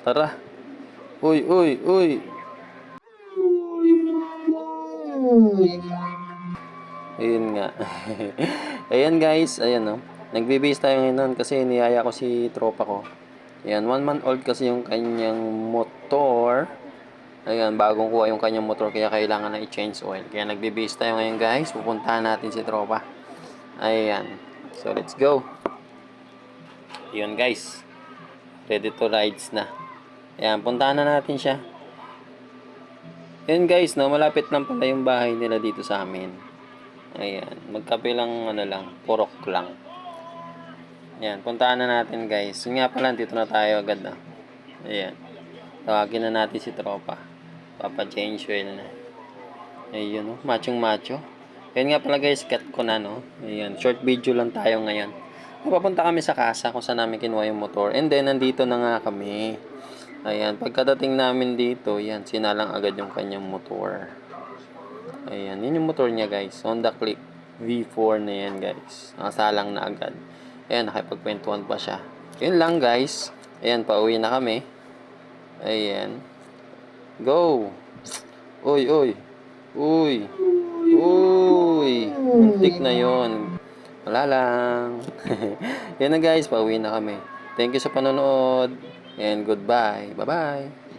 Tara. Uy, uy, uy. Ayun nga. Ayan guys, ayan no. Nagbe-base tayo ngayon kasi niyaya ko si tropa ko. Ayan, 1 month old kasi yung kanyang motor. Ayan, bagong kuha yung kanyang motor kaya kailangan na i-change oil. Kaya nagbe-base tayo ngayon guys. Pupuntahan natin si tropa. Ayan. So, let's go. Ayun guys. Ready to rides na. Ayan, puntahan na natin siya. Ayan guys, no, malapit lang pala yung bahay nila dito sa amin. Ayan, magkabilang ano lang, purok lang. Ayan, puntahan na natin guys. Yun nga pala, dito na tayo agad na. Ayan, tawagin na natin si tropa. Papa-change oil na. Ayun, no, machong macho. Ayan nga pala guys, cut ko na, no. Ayan, short video lang tayo ngayon. Papunta kami sa casa kung saan namin kinuha yung motor. And then, nandito na nga kami. Ayan, pagkadating namin dito, yan, sinalang agad yung kanyang motor. Ayan, yun yung motor niya guys. Honda Click V4 na yan guys. Nakasalang na agad. Ayan, nakipagkwentuhan pa siya. Yun lang guys. Ayan, pauwi na kami. Ayan. Go! Uy, uy. Uy. Uy. Muntik na yon. Wala lang. Yan na guys, pauwi na kami. Thank you sa panonood. And goodbye. Bye-bye.